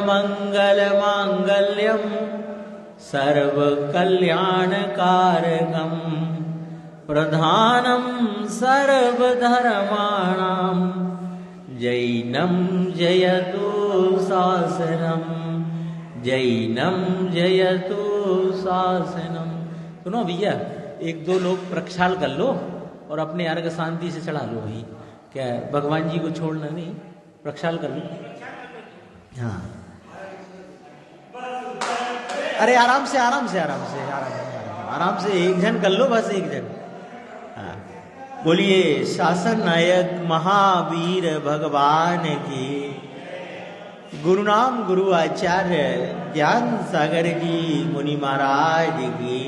मंगलमांगल्यम सर्वकल्याणकारकम प्रधानम सर्वधर्माणां जैनं जयतु शासनम, जैनं जयतु शासनम। सुनो भैया, एक दो लोग प्रक्षाल कर लो और अपने अर्घ शांति से चढ़ा लो भाई। क्या भगवान जी को छोड़ना नहीं, प्रक्षाल कर लो। हाँ, अरे आराम से आराम से आराम से आराम से आराम से एक जन कर लो, बस एक जन। हाँ, बोलिए शासन नायक महावीर भगवान की, गुरु नाम गुरु आचार्य ज्ञान सागर जी मुनि महाराज की,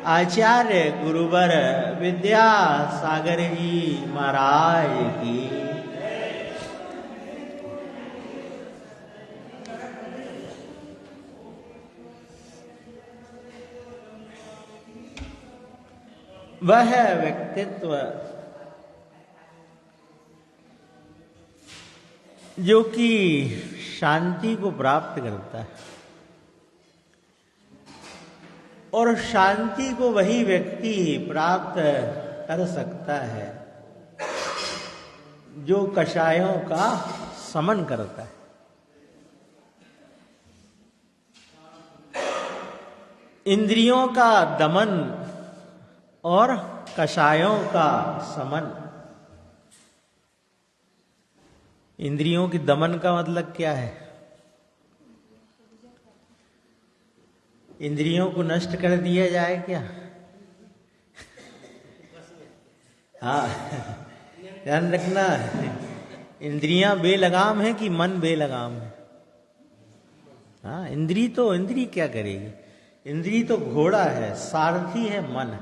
आचार्य गुरुवर विद्या सागर जी महाराज की। वह व्यक्तित्व जो कि शांति को प्राप्त करता है, और शांति को वही व्यक्ति प्राप्त कर सकता है जो कषायों का समन करता है। इंद्रियों का दमन और कषायों का समन। इंद्रियों की दमन का मतलब क्या है? इंद्रियों को नष्ट कर दिया जाए क्या? हाँ, ध्यान रखना, इंद्रियां बेलगाम है कि मन बेलगाम है? हाँ, इंद्री क्या करेगी? इंद्री तो घोड़ा है, सारथी है मन।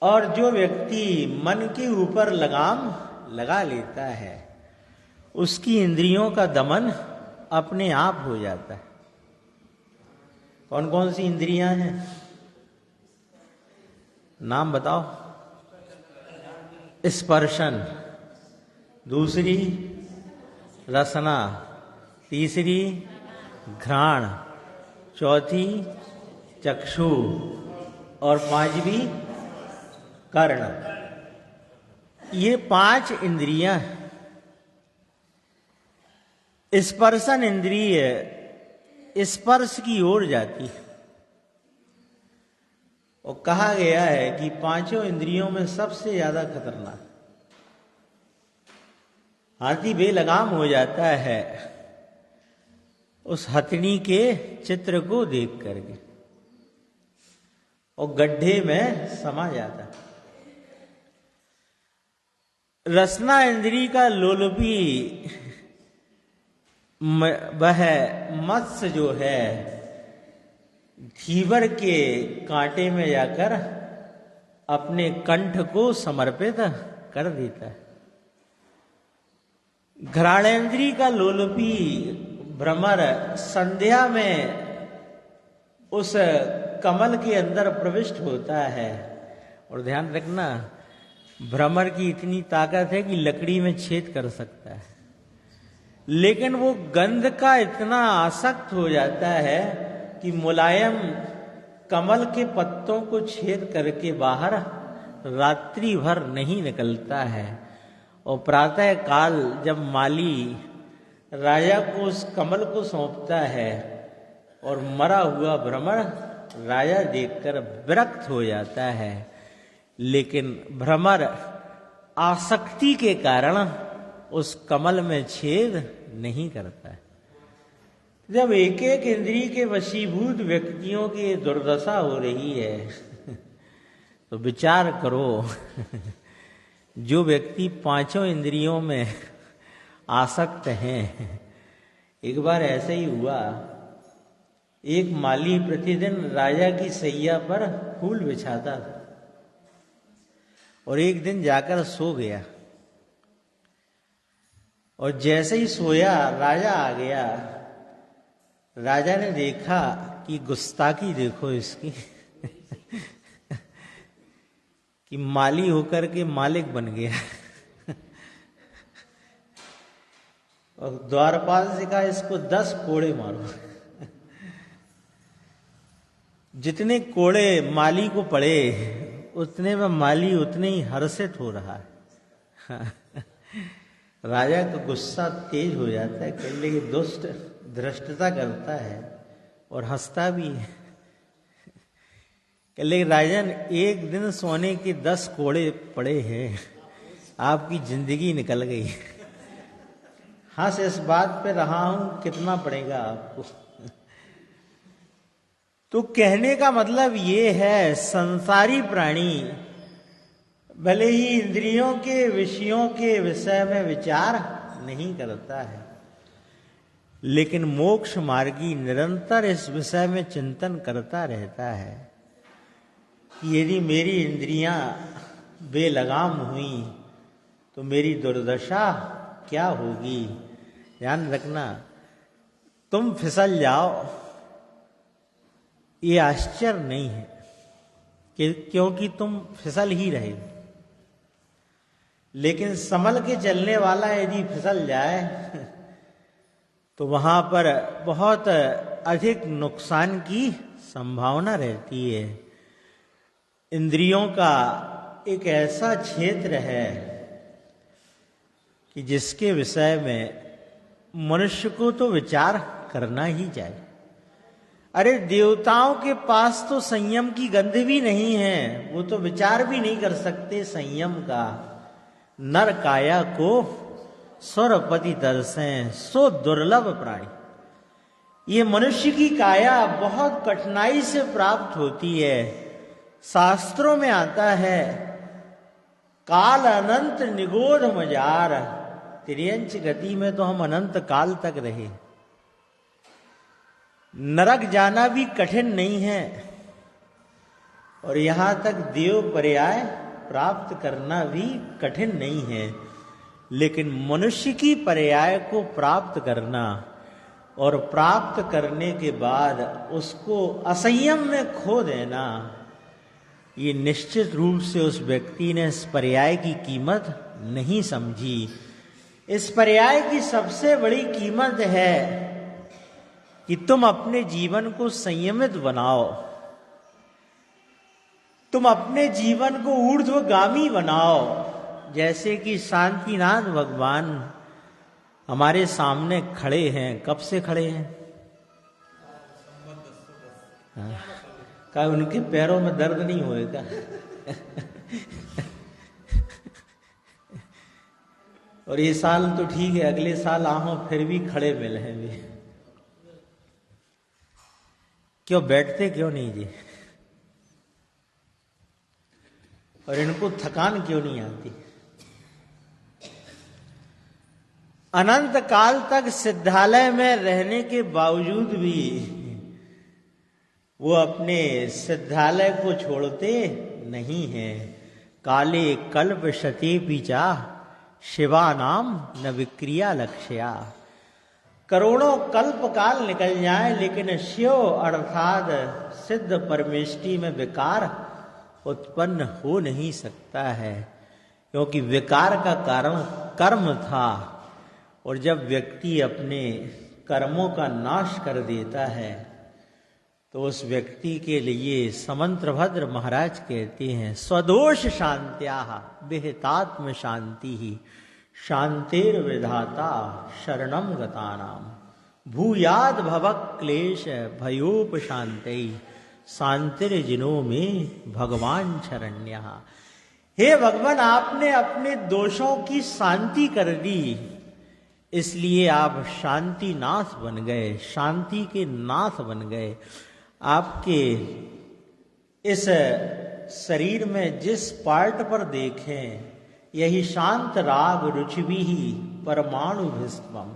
और जो व्यक्ति मन के ऊपर लगाम लगा लेता है उसकी इंद्रियों का दमन अपने आप हो जाता है। कौन कौन सी इंद्रियां हैं? नाम बताओ। स्पर्शन, दूसरी रसना, तीसरी घ्राण, चौथी चक्षु और पांचवी कर्ण। ये 5 इंद्रियां। स्पर्शन इंद्रिय स्पर्श की ओर जाती है, और कहा गया है कि 5 इंद्रियों में सबसे ज्यादा खतरनाक हाथी बेलगाम हो जाता है उस हथनी के चित्र को देख करके, और गड्ढे में समा जाता है। रसना इंद्री का लोलुपी वह मत्स्य जो है धीवर के कांटे में जाकर अपने कंठ को समर्पित कर देता है। घ्राणेन्द्री का लोलुपी भ्रमर संध्या में उस कमल के अंदर प्रविष्ट होता है, और ध्यान रखना भ्रमर की इतनी ताकत है कि लकड़ी में छेद कर सकता है, लेकिन वो गंध का इतना आसक्त हो जाता है कि मुलायम कमल के पत्तों को छेद करके बाहर रात्रि भर नहीं निकलता है। और प्रातः काल जब माली राजा को उस कमल को सौंपता है और मरा हुआ भ्रमर राजा देखकर विरक्त हो जाता है, लेकिन भ्रमर आसक्ति के कारण उस कमल में छेद नहीं करता है। जब एक एक इंद्रिय के वशीभूत व्यक्तियों की दुर्दशा हो रही है तो विचार करो जो व्यक्ति 5 इंद्रियों में आसक्त हैं। एक बार ऐसे ही हुआ, एक माली प्रतिदिन राजा की सैया पर फूल बिछाता था, और एक दिन जाकर सो गया, और जैसे ही सोया राजा आ गया। राजा ने देखा कि गुस्ताखी देखो इसकी कि माली होकर के मालिक बन गया और द्वारपाल से कहा इसको 10 कोड़े मारो। जितने कोड़े माली को पड़े उतने में माली उतने ही हर्षित हो रहा है। राजा का गुस्सा तेज हो जाता है, कहने की दुष्ट धृष्टता करता है और हंसता भी है। कहले राजन, एक दिन सोने के 10 कोड़े पड़े हैं, आपकी जिंदगी निकल गई। हंस इस बात पे रहा हूं, कितना पड़ेगा आपको। तो कहने का मतलब ये है, संसारी प्राणी भले ही इंद्रियों के विषयों के विषय में विचार नहीं करता है, लेकिन मोक्ष मार्गी निरंतर इस विषय में चिंतन करता रहता है कि यदि मेरी इंद्रियां बेलगाम हुई तो मेरी दुर्दशा क्या होगी। ध्यान रखना, तुम फिसल जाओ ये आश्चर्य नहीं है क्योंकि तुम फिसल ही रहे, लेकिन संभल के चलने वाला यदि फिसल जाए तो वहां पर बहुत अधिक नुकसान की संभावना रहती है। इंद्रियों का एक ऐसा क्षेत्र है कि जिसके विषय में मनुष्य को तो विचार करना ही चाहिए। अरे देवताओं के पास तो संयम की गंध भी नहीं है, वो तो विचार भी नहीं कर सकते संयम का। नर काया को सुरपति तरसे सो दुर्लभ प्राणी। ये मनुष्य की काया बहुत कठिनाई से प्राप्त होती है। शास्त्रों में आता है, काल अनंत निगोध मजार, तिर्यंच गति में तो हम अनंत काल तक रहे। नरक जाना भी कठिन नहीं है और यहां तक देव पर्याय प्राप्त करना भी कठिन नहीं है, लेकिन मनुष्य की पर्याय को प्राप्त करना और प्राप्त करने के बाद उसको असंयम में खो देना, ये निश्चित रूप से उस व्यक्ति ने इस पर्याय की कीमत नहीं समझी। इस पर्याय की सबसे बड़ी कीमत है कि तुम अपने जीवन को संयमित बनाओ, तुम अपने जीवन को ऊर्ध्वगामी बनाओ। जैसे कि शांतिनाथ भगवान हमारे सामने खड़े हैं। कब से खड़े हैं? क्या उनके पैरों में दर्द नहीं होएगा? और ये साल तो ठीक है, अगले साल आओ फिर भी खड़े मिले हैं भी। क्यों बैठते क्यों नहीं जी? और इनको थकान क्यों नहीं आती? अनंत काल तक सिद्धालय में रहने के बावजूद भी वो अपने सिद्धालय को छोड़ते नहीं हैं। काले कल्प शते पीचा शिवा नाम न विक्रिया लक्ष्या। करोड़ों कल्प काल निकल जाए लेकिन शिव अर्थात सिद्ध परमेष्टि में विकार उत्पन्न हो नहीं सकता है, क्योंकि विकार का कारण कर्म था। और जब व्यक्ति अपने कर्मों का नाश कर देता है तो उस व्यक्ति के लिए समंत्रभद्र महाराज कहते हैं, स्वदोष शांत्या विहितात्म शांति ही शांतिर विधाता शरणम गतानाम भूयाद भवक क्लेश भयोप शांति शांतिर जिनों में भगवान शरण्य। हे भगवान, आपने अपने दोषों की शांति कर दी, इसलिए आप शांति नाथ बन गए, शांति के नाथ बन गए। आपके इस शरीर में जिस पार्ट पर देखें यही शांत राग रुचिभि ही परमाणु भिस्मम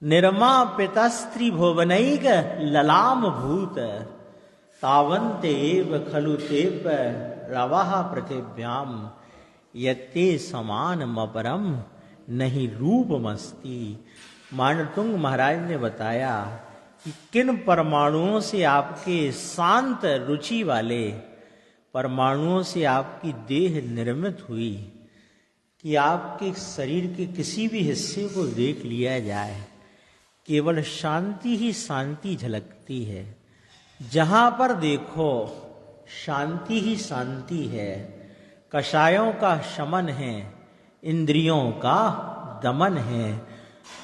निर्मा पितस्त्री भुवनैक ललाम भूत तावन्ते एव खलु तेप रवः पृथिव्याम यत्ते समान मपरम नहीं रूपमस्ति। मानतुंग महाराज ने बताया कि किन परमाणुओं से आपके शांत रुचि वाले परमाणुओं से आपकी देह निर्मित हुई। कि आपके शरीर के किसी भी हिस्से को देख लिया जाए, केवल शांति ही शांति झलकती है। जहां पर देखो शांति ही शांति है। कषायों का शमन है, इंद्रियों का दमन है।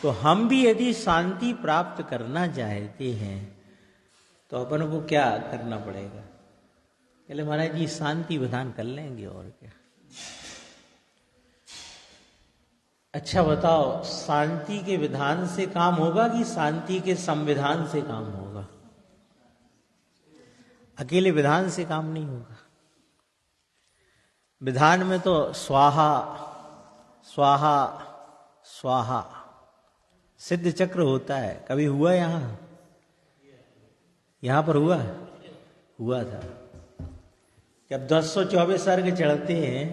तो हम भी यदि शांति प्राप्त करना चाहते हैं तो अपन को क्या करना पड़ेगा? पहले महाराज जी शांति विधान कर लेंगे और क्या। अच्छा बताओ, शांति के विधान से काम होगा कि शांति के संविधान से काम होगा? अकेले विधान से काम नहीं होगा। विधान में तो स्वाहा स्वाहा स्वाहा सिद्ध चक्र होता है। कभी हुआ यहां पर हुआ था। जब 1024 सर्ग चढ़ते हैं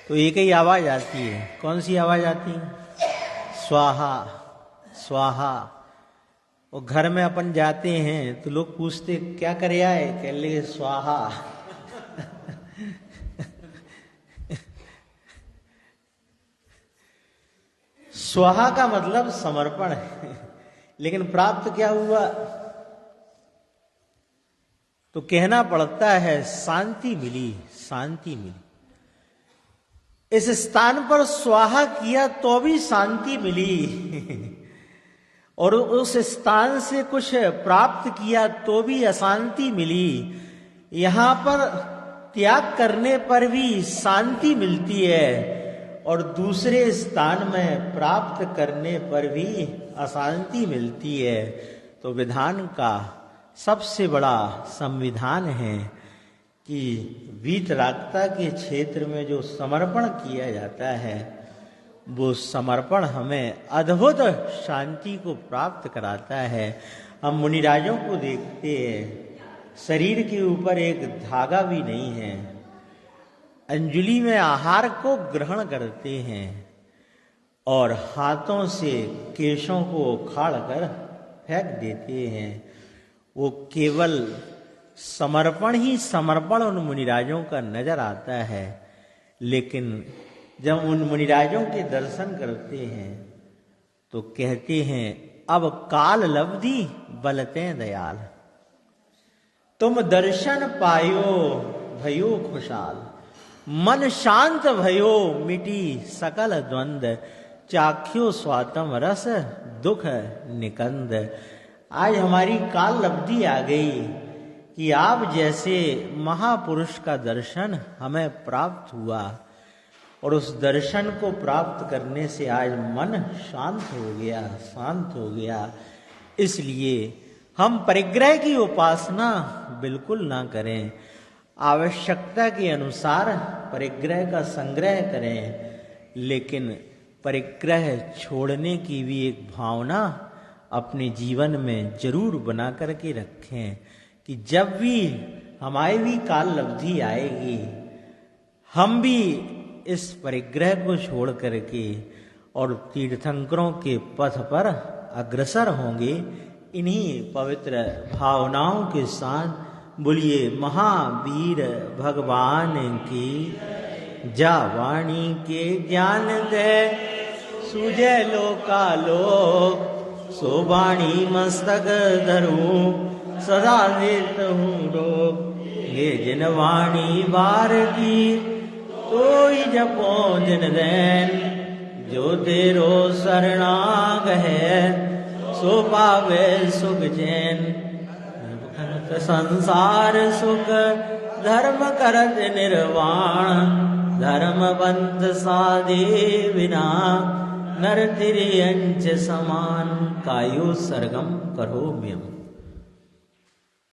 तो एक ही आवाज आती है। कौन सी आवाज आती है? स्वाहा स्वाहा। और घर में अपन जाते हैं तो लोग पूछते क्या करे आए, कह ले स्वाहा। स्वाहा का मतलब समर्पण है। लेकिन प्राप्त क्या हुआ? तो कहना पड़ता है शांति मिली, शांति मिली। इस स्थान पर स्वाहा किया तो भी शांति मिली और उस स्थान से कुछ प्राप्त किया तो भी अशांति मिली। यहां पर त्याग करने पर भी शांति मिलती है और दूसरे स्थान में प्राप्त करने पर भी अशांति मिलती है। तो विधान का सबसे बड़ा संविधान है कि वीतरागता के क्षेत्र में जो समर्पण किया जाता है वो समर्पण हमें अद्भुत शांति को प्राप्त कराता है। हम मुनिराजों को देखते हैं, शरीर के ऊपर एक धागा भी नहीं है। अंजलि में आहार को ग्रहण करते हैं और हाथों से केशों को उखाड़ कर फेंक देते हैं। वो केवल समर्पण ही समर्पण उन मुनिराजों का नजर आता है। लेकिन जब उन मुनिराजों के दर्शन करते हैं तो कहते हैं अब काल लब्धि बलते दयाल, तुम दर्शन पायो भयो खुशाल। मन शांत भयो मिटी सकल द्वंद, चाख्यो स्वातम रस दुख निकंद। आज हमारी काल लब्धि आ गई कि आप जैसे महापुरुष का दर्शन हमें प्राप्त हुआ और उस दर्शन को प्राप्त करने से आज मन शांत हो गया, शांत हो गया। इसलिए हम परिग्रह की उपासना बिल्कुल ना करें, आवश्यकता के अनुसार परिग्रह का संग्रह करें, लेकिन परिग्रह छोड़ने की भी एक भावना अपने जीवन में जरूर बना करके रखें कि जब भी हमारी भी काल लब्धि आएगी हम भी इस परिग्रह को छोड़ करके और तीर्थंकरों के पथ पर अग्रसर होंगे। इन्हीं पवित्र भावनाओं के साथ बोलिए महावीर भगवान की जा। वाणी के ज्ञान दे सुजय लोकालोक, सो वाणी मस्तक धरूं सदा देत हूँ रोग। ये जिन वाणी बार की तो ही जपो जिन दैन, जो तेरो शरणाग है सो पावे सुख चैन। संसार सुख धर्म करत निर्वाण, धर्मवंत साधे बिना नर तिर्यंच समान। कायो सर्गम करो म्यम।